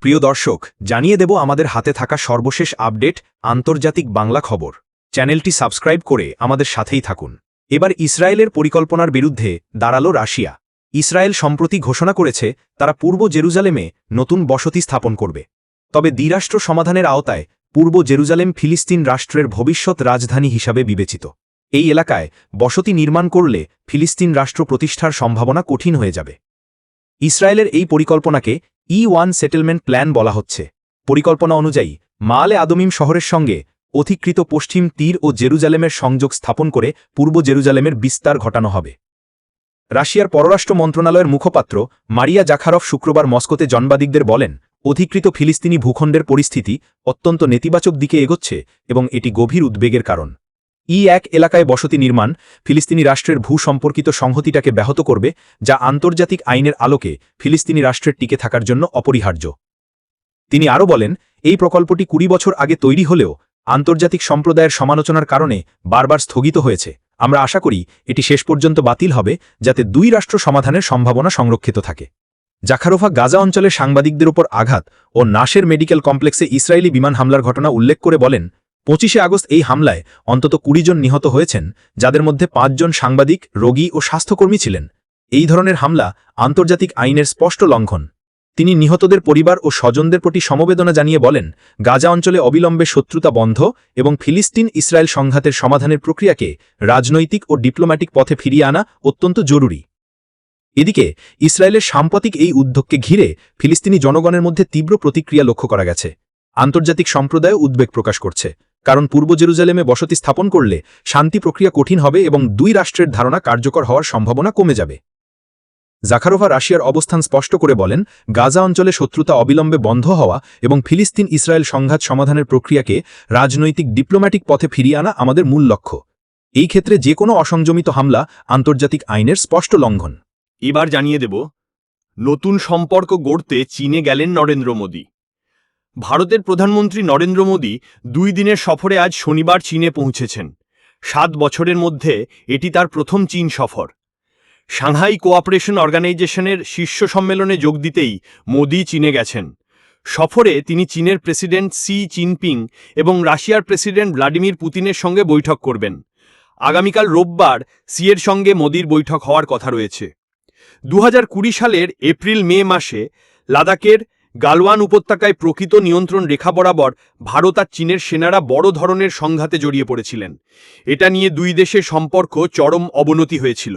প্রিয় দর্শক, জানিয়ে দেব আমাদের হাতে থাকা সর্বশেষ আপডেট আন্তর্জাতিক বাংলা খবর। চ্যানেলটি সাবস্ক্রাইব করে আমাদের সাথেই থাকুন। এবার ইসরায়েলের পরিকল্পনার বিরুদ্ধে দাঁড়াল রাশিয়া। ইসরায়েল সম্প্রতি ঘোষণা করেছে তারা পূর্ব জেরুজালেমে নতুন বসতি স্থাপন করবে। তবে দ্বিরাষ্ট্র সমাধানের আওতায় পূর্ব জেরুজালেম ফিলিস্তিন রাষ্ট্রের ভবিষ্যৎ রাজধানী হিসাবে বিবেচিত। এই এলাকায় বসতি নির্মাণ করলে ফিলিস্তিন রাষ্ট্র প্রতিষ্ঠার সম্ভাবনা কঠিন হয়ে যাবে। ইসরায়েলের এই পরিকল্পনাকে E1 সেটেলমেন্ট প্ল্যান বলা হচ্ছে। পরিকল্পনা অনুযায়ী মালে আদমিম শহরের সঙ্গে অধিকৃত পশ্চিম তীর ও জেরুজালেমের সংযোগ স্থাপন করে পূর্ব জেরুজালেমের বিস্তার ঘটানো হবে। রাশিয়ার পররাষ্ট্র মন্ত্রণালয়ের মুখপাত্র মারিয়া জাখারভ শুক্রবার মস্কোতে সাংবাদিকদের বলেন, অধিকৃত ফিলিস্তিনি ভূখণ্ডের পরিস্থিতি অত্যন্ত নেতিবাচক দিকে এগোচ্ছে এবং এটি গভীর উদ্বেগের কারণ। E1 এলাকায় বসতি নির্মাণ ফিলিস্তিনি রাষ্ট্রের ভূ সম্পর্কিত সংহতিটাকে ব্যাহত করবে, যা আন্তর্জাতিক আইনের আলোকে ফিলিস্তিনি রাষ্ট্রের টিকে থাকার জন্য অপরিহার্য। তিনি আরও বলেন, এই প্রকল্পটি ২০ বছর আগে তৈরি হলেও আন্তর্জাতিক সম্প্রদায়ের সমালোচনার কারণে বারবার স্থগিত হয়েছে। আমরা আশা করি এটি শেষ পর্যন্ত বাতিল হবে, যাতে দুই রাষ্ট্র সমাধানের সম্ভাবনা সংরক্ষিত থাকে। জাখারোভা গাজা অঞ্চলে সাংবাদিকদের উপর আঘাত ও নাসের মেডিকেল কমপ্লেক্সে ইসরায়েলি বিমান হামলার ঘটনা উল্লেখ করে বলেন, ২৫ আগস্ট এই হামলায় অন্তত ২০ জন নিহত হয়েছেন, যাদের মধ্যে ৫ জন সাংবাদিক, রোগী ও স্বাস্থ্যকর্মী ছিলেন। এই ধরনের হামলা আন্তর্জাতিক আইনের স্পষ্ট লঙ্ঘন। তিনি নিহতদের পরিবার ও স্বজনদের প্রতি সমবেদনা জানিয়ে বলেন, গাজা অঞ্চলে অবিলম্বে শত্রুতা বন্ধ এবং ফিলিস্তিন ইসরায়েল সংঘাতের সমাধানের প্রক্রিয়াকে রাজনৈতিক ও ডিপ্লোম্যাটিক পথে ফিরিয়ে আনা অত্যন্ত জরুরি। এদিকে ইসরায়েলের সাম্প্রতিক এই উদ্যোগকে ঘিরে ফিলিস্তিনি জনগণের মধ্যে তীব্র প্রতিক্রিয়া লক্ষ্য করা গেছে। আন্তর্জাতিক সম্প্রদায় উদ্বেগ প্রকাশ করছে, কারণ পূর্ব জেরুজালেমে বসতি স্থাপন করলে শান্তি প্রক্রিয়া কঠিন হবে এবং দুই রাষ্ট্রের ধারণা কার্যকর হওয়ার সম্ভাবনা কমে যাবে। জাখারোভা রাশিয়ার অবস্থান স্পষ্ট করে বলেন, গাজা অঞ্চলে শত্রুতা অবিলম্বে বন্ধ হওয়া এবং ফিলিস্তিন ইসরায়েল সংঘাত সমাধানের প্রক্রিয়াকে রাজনৈতিক ডিপ্লোম্যাটিক পথে ফিরিয়ে আনা আমাদের মূল লক্ষ্য। এই ক্ষেত্রে যে কোনো অসংযমিত হামলা আন্তর্জাতিক আইনের স্পষ্ট লঙ্ঘন। এবার জানিয়ে দেব, নতুন সম্পর্ক গড়তে চীনে গেলেন নরেন্দ্র মোদী। ভারতের প্রধানমন্ত্রী নরেন্দ্র মোদী ২ দিনের সফরে আজ শনিবার চীনে পৌঁছেছেন। ৭ বছরের মধ্যে এটি তার প্রথম চীন সফর। সাংহাই কোঅপারেশন অর্গানাইজেশনের শীর্ষ সম্মেলনে যোগ দিতেই মোদী চীনে গেছেন। সফরে তিনি চীনের প্রেসিডেন্ট শি জিনপিং এবং রাশিয়ার প্রেসিডেন্ট ভ্লাদিমির পুতিনের সঙ্গে বৈঠক করবেন। আগামীকাল রোববার সিয়ের সঙ্গে মোদীর বৈঠক হওয়ার কথা রয়েছে। ২০২০ সালের এপ্রিল-মে মাসে লাদাখের গালওয়ান উপত্যকায় প্রকৃত নিয়ন্ত্রণ রেখা বরাবর ভারত আর চীনের সেনারা বড় ধরনের সংঘাতে জড়িয়ে পড়েছিলেন। এটা নিয়ে দুই দেশের সম্পর্ক চরম অবনতি হয়েছিল।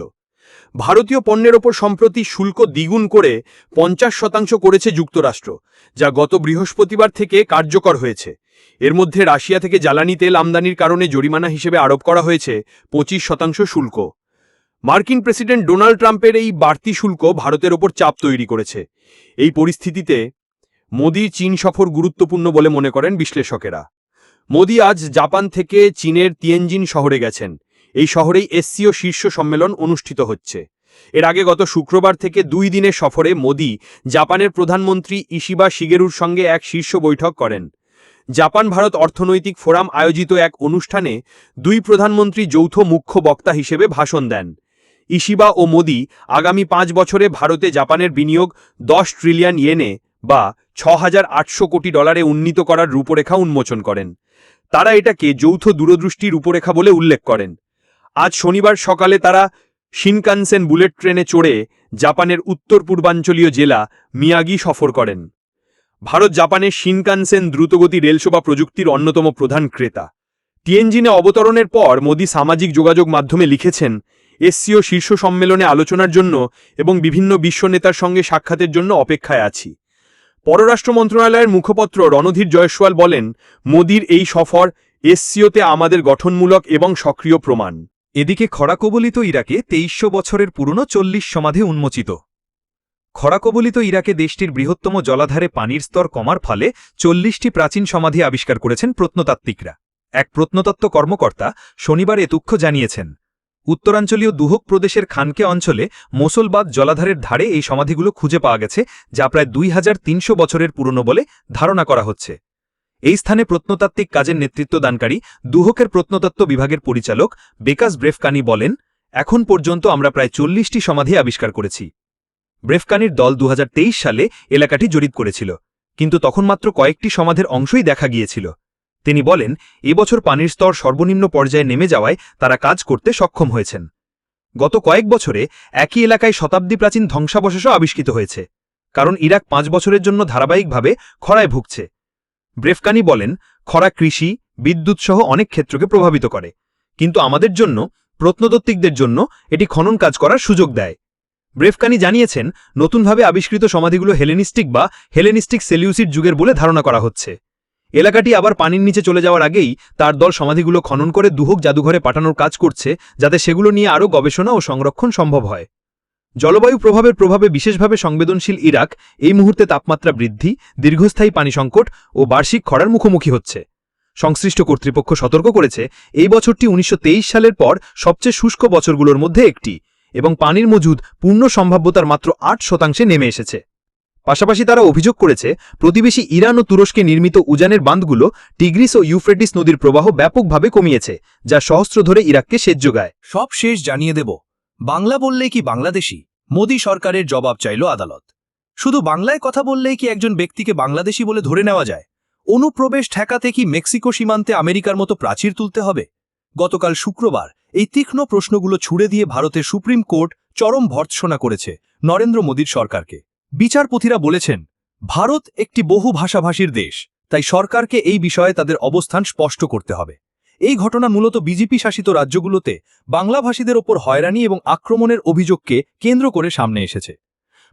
ভারতীয় পণ্যের ওপর সম্প্রতি শুল্ক দ্বিগুণ করে ৫০% করেছে যুক্তরাষ্ট্র, যা গত বৃহস্পতিবার থেকে কার্যকর হয়েছে। এর মধ্যে রাশিয়া থেকে জ্বালানি তেল আমদানির কারণে জরিমানা হিসেবে আরোপ করা হয়েছে ২৫% শুল্ক। মার্কিন প্রেসিডেন্ট ডোনাল্ড ট্রাম্পের এই বাড়তি শুল্ক ভারতের ওপর চাপ তৈরি করেছে। এই পরিস্থিতিতে মোদীর চীন সফর গুরুত্বপূর্ণ বলে মনে করেন বিশ্লেষকেরা। মোদী আজ জাপান থেকে চীনের তিয়ানজিন শহরে গেছেন। এই শহরেই এসসিও শীর্ষ সম্মেলন অনুষ্ঠিত হচ্ছে। এর আগে গত শুক্রবার থেকে ২ দিনের সফরে মোদী জাপানের প্রধানমন্ত্রী ইশিবা শিগেরুর সঙ্গে এক শীর্ষ বৈঠক করেন। জাপান ভারত অর্থনৈতিক ফোরাম আয়োজিত এক অনুষ্ঠানে দুই প্রধানমন্ত্রী যৌথ মুখ্য বক্তা হিসেবে ভাষণ দেন। ইশিবা ও মোদী আগামী ৫ বছরে ভারতে জাপানের বিনিয়োগ ১০ ট্রিলিয়ন ইয়েনে বা $৬,৮০০ কোটি উন্নীত করার রূপরেখা উন্মোচন করেন। তারা এটাকে যৌথ দূরদৃষ্টি রূপরেখা বলে উল্লেখ করেন। আজ শনিবার সকালে তারা শিনকানসেন বুলেট ট্রেনে চড়ে জাপানের উত্তর পূর্বাঞ্চলীয় জেলা মিয়াগি সফর করেন। ভারত জাপানের শিনকানসেন দ্রুতগতি রেলসেবা প্রযুক্তির অন্যতম প্রধান ক্রেতা। তিয়ানজিনে অবতরণের পর মোদী সামাজিক যোগাযোগ মাধ্যমে লিখেছেন, এসসিও শীর্ষ সম্মেলনে আলোচনার জন্য এবং বিভিন্ন বিশ্ব নেতার সঙ্গে সাক্ষাতের জন্য অপেক্ষায় আছি। পররাষ্ট্র মন্ত্রণালয়ের মুখপাত্র রণধীর জয়সওয়াল বলেন, মোদীর এই সফর এসসিওতে আমাদের গঠনমূলক এবং সক্রিয় প্রমাণ। এদিকে খরাকবলিত ইরাকে ২৩০০ বছরের পুরনো ৪০ সমাধি উন্মোচিত। খরাকবলিত ইরাকে দেশটির বৃহত্তম জলাধারে পানির স্তর কমার ফলে ৪০টি প্রাচীন সমাধি আবিষ্কার করেছেন প্রত্নতাত্ত্বিকরা। এক প্রত্নতত্ত্ব কর্মকর্তা শনিবার এ তথ্য জানিয়েছেন। উত্তরাঞ্চলীয় দুহক প্রদেশের খানকে অঞ্চলে মোসলবাদ জলাধারের ধারে এই সমাধিগুলো খুঁজে পাওয়া গেছে, যা প্রায় ২৩০০ বছরের পুরনো বলে ধারণা করা হচ্ছে। এই স্থানে প্রত্নতাত্ত্বিক কাজের নেতৃত্বদানকারী দুহকের প্রত্নতত্ত্ব বিভাগের পরিচালক বেকাস ব্রেফকানি বলেন, এখন পর্যন্ত আমরা প্রায় ৪০টি সমাধি আবিষ্কার করেছি। ব্রেফকানির দল ২০২৩ সালে এলাকাটি জরিপ করেছিল, কিন্তু তখন মাত্র কয়েকটি সমাধির অংশই দেখা গিয়েছিল। তিনি বলেন, এবছর পানির স্তর সর্বনিম্ন পর্যায়ে নেমে যাওয়ায় তারা কাজ করতে সক্ষম হয়েছেন। গত কয়েক বছরে একই এলাকায় শতাব্দী প্রাচীন ধ্বংসাবশেষও আবিষ্কৃত হয়েছে, কারণ ইরাক 5 বছরের জন্য ধারাবাহিকভাবে খরায় ভুগছে। ব্রেফকানি বলেন, খরা কৃষি, বিদ্যুৎ সহ অনেক ক্ষেত্রকে প্রভাবিত করে, কিন্তু আমাদের জন্য, প্রত্নতাত্ত্বিকদের জন্য এটি খনন কাজ করার সুযোগ দেয়। ব্রেফকানি জানিয়েছেন, নতুনভাবে আবিষ্কৃত সমাধিগুলো হেলেনিস্টিক সেলিউসিড যুগের বলে ধারণা করা হচ্ছে। এলাকাটি আবার পানির নিচে চলে যাওয়ার আগেই তার দল সমাধিগুলো খনন করে দুহক জাদুঘরে পাঠানোর কাজ করছে, যাতে সেগুলো নিয়ে আরও গবেষণা ও সংরক্ষণ সম্ভব হয়। জলবায়ু প্রভাবের প্রভাবে বিশেষভাবে সংবেদনশীল ইরাক এই মুহূর্তে তাপমাত্রা বৃদ্ধি, দীর্ঘস্থায়ী পানি সংকট ও বার্ষিক খরার মুখোমুখি হচ্ছে। সংশ্লিষ্ট কর্তৃপক্ষ সতর্ক করেছে, এই বছরটি 1923 সালের পর সবচেয়ে শুষ্ক বছরগুলোর মধ্যে একটি, এবং পানির মজুদ পূর্ণ সম্ভাব্যতার মাত্র 8% নেমে এসেছে। পাশাপাশি তারা অভিযোগ করেছে, প্রতিবেশী ইরান ও তুরস্কে নির্মিত উজানের বাঁধগুলো টিগ্রিস ও ইউফ্রেটিস নদীর প্রবাহ ব্যাপকভাবে কমিয়েছে, যা সহস্র ধরে ইরাককে সেচ যোগায়। সব শেষ জানিয়ে দেব, বাংলা বললেই কি বাংলাদেশি? মোদী সরকারের জবাব চাইল আদালত। শুধু বাংলায় কথা বললেই কি একজন ব্যক্তিকে বাংলাদেশি বলে ধরে নেওয়া যায়? অনুপ্রবেশ ঠেকাতে কি মেক্সিকো সীমান্তে আমেরিকার মতো প্রাচীর তুলতে হবে? গতকাল শুক্রবার এই তীক্ষ্ণ প্রশ্নগুলো ছুড়ে দিয়ে ভারতের সুপ্রিম কোর্ট চরম ভর্ৎসনা করেছে নরেন্দ্র মোদীর সরকারকে। বিচারপতিরা বলেছেন, ভারত একটি বহু ভাষাভাষীর দেশ, তাই সরকারকে এই বিষয়ে তাদের অবস্থান স্পষ্ট করতে হবে। এই ঘটনা মূলত বিজেপি শাসিত রাজ্যগুলোতে বাংলাভাষীদের ওপর হয়রানি এবং আক্রমণের অভিযোগকে কেন্দ্র করে সামনে এসেছে।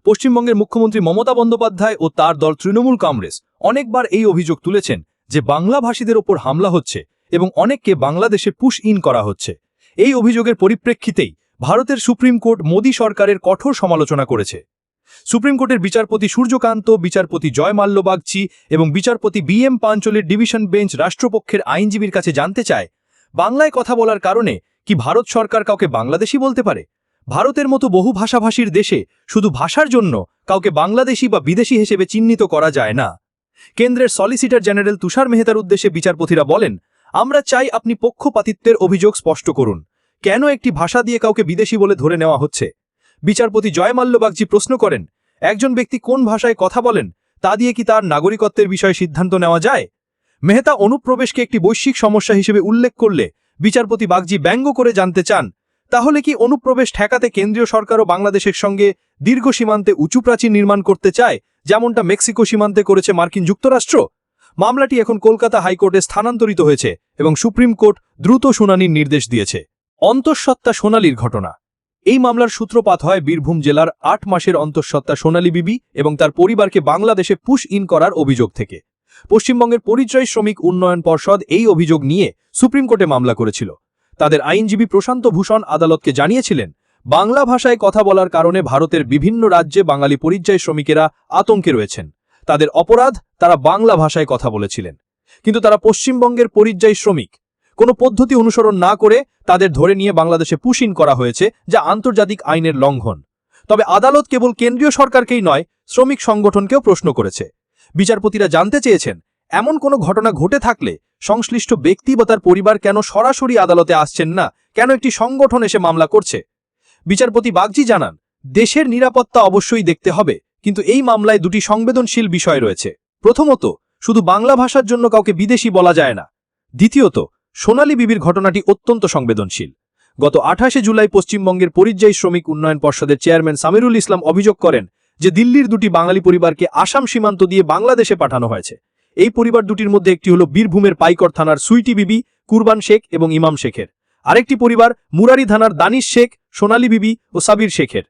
পশ্চিমবঙ্গের মুখ্যমন্ত্রী মমতা বন্দ্যোপাধ্যায় ও তার দল তৃণমূল কংগ্রেস অনেকবার এই অভিযোগ তুলেছেন যে বাংলাভাষীদের ওপর হামলা হচ্ছে এবং অনেককে বাংলাদেশে পুশ ইন করা হচ্ছে। এই অভিযোগের পরিপ্রেক্ষিতেই ভারতের সুপ্রিম কোর্ট মোদী সরকারের কঠোর সমালোচনা করেছে। সুপ্রিম কোর্টের বিচারপতি সূর্যকান্ত, বিচারপতি জয় মাল্য বাগচি এবং বিচারপতি BM পাঞ্চলের ডিভিশন বেঞ্চ রাষ্ট্রপক্ষের আইনজীবীর কাছে জানতে চায়, বাংলায় কথা বলার কারণে কি ভারত সরকার কাউকে বাংলাদেশি বলতে পারে? ভারতের মতো বহু ভাষাভাষীর দেশে শুধু ভাষার জন্য কাউকে বাংলাদেশি বা বিদেশি হিসেবে চিহ্নিত করা যায় না। কেন্দ্রের সলিসিটর জেনারেল তুষার মেহতার উদ্দেশ্যে বিচারপতিরা বলেন, আমরা চাই আপনি পক্ষপাতিত্বের অভিযোগ স্পষ্ট করুন। কেন একটি ভাষা দিয়ে কাউকে বিদেশি বলে ধরে নেওয়া হচ্ছে? বিচারপতি জয় মাল্য বাগচি প্রশ্ন করেন, একজন ব্যক্তি কোন ভাষায় কথা বলেন তা দিয়ে কি তার নাগরিকত্বের বিষয়ে সিদ্ধান্ত নেওয়া যায়? মেহতা অনুপ্রবেশকে একটি বৈশ্বিক সমস্যা হিসেবে উল্লেখ করলে বিচারপতি বাগচি ব্যঙ্গ করে জানতে চান, তাহলে কি অনুপ্রবেশ ঠেকাতে কেন্দ্রীয় সরকারও বাংলাদেশের সঙ্গে দীর্ঘ সীমান্তে উঁচু প্রাচীর নির্মাণ করতে চায়, যেমনটা মেক্সিকো সীমান্তে করেছে মার্কিন যুক্তরাষ্ট্র? মামলাটি এখন কলকাতা হাইকোর্টে স্থানান্তরিত হয়েছে এবং সুপ্রিম কোর্ট দ্রুত শুনানির নির্দেশ দিয়েছে। অন্তঃসত্ত্বা সোনালীর ঘটনা। এই মামলার সূত্রপাত হয় বীরভূম জেলার 8 মাসের অন্তঃসত্ত্বা সোনালী বিবি এবং তার পরিবারকে বাংলাদেশে পুশ ইন করার অভিযোগ থেকে। পশ্চিমবঙ্গের পরিযায়ী শ্রমিক উন্নয়ন পর্ষদ এই অভিযোগ নিয়ে সুপ্রিম কোর্টে মামলা করেছিল। তাদের আইনজীবী প্রশান্ত ভূষণ আদালতকে জানিয়েছিলেন, বাংলা ভাষায় কথা বলার কারণে ভারতের বিভিন্ন রাজ্যে বাঙালি পরিযায়ী শ্রমিকেরা আতঙ্কে রয়েছেন। তাদের অপরাধ, তারা বাংলা ভাষায় কথা বলেছিলেন, কিন্তু তারা পশ্চিমবঙ্গের পরিযায়ী শ্রমিক। কোনো পদ্ধতি অনুসরণ না করে তাদের ধরে নিয়ে বাংলাদেশে পুশ ইন করা হয়েছে, যা আন্তর্জাতিক আইনের লঙ্ঘন। তবে আদালত কেবল কেন্দ্রীয় সরকারকেই নয়, শ্রমিক সংগঠনকেও প্রশ্ন করেছে। বিচারপতিরা জানতে চেয়েছেন, এমন কোনো ঘটনা ঘটে থাকলে সংশ্লিষ্ট ব্যক্তি বা তার পরিবার কেন সরাসরি আদালতে আসছেন না, কেন একটি সংগঠন এসে মামলা করছে? বিচারপতি বাগচি জানান, দেশের নিরাপত্তা অবশ্যই দেখতে হবে, কিন্তু এই মামলায় দুটি সংবেদনশীল বিষয় রয়েছে। প্রথমত, শুধু বাংলা ভাষার জন্য কাউকে বিদেশি বলা যায় না। দ্বিতীয়ত, সোনালী বিবির ঘটনাটি অত্যন্ত সংবেদনশীল। গত 28 জুলাই পশ্চিমবঙ্গের পরিযায়ী শ্রমিক উন্নয়ন পর্ষদের চেয়ারম্যান সামিরুল ইসলাম অভিযোগ করেন যে দিল্লির দুটি বাঙালি পরিবারকে আসাম সীমান্ত দিয়ে বাংলাদেশে পাঠানো হয়েছে। এই পরিবার দুটির মধ্যে একটি হল বীরভূমের পাইকর থানার সুইটি বিবি, কুরবান শেখ এবং ইমাম শেখের। আরেকটি পরিবার মুরারি থানার দানিশ শেখ, সোনালী বিবি ও সাবির শেখের।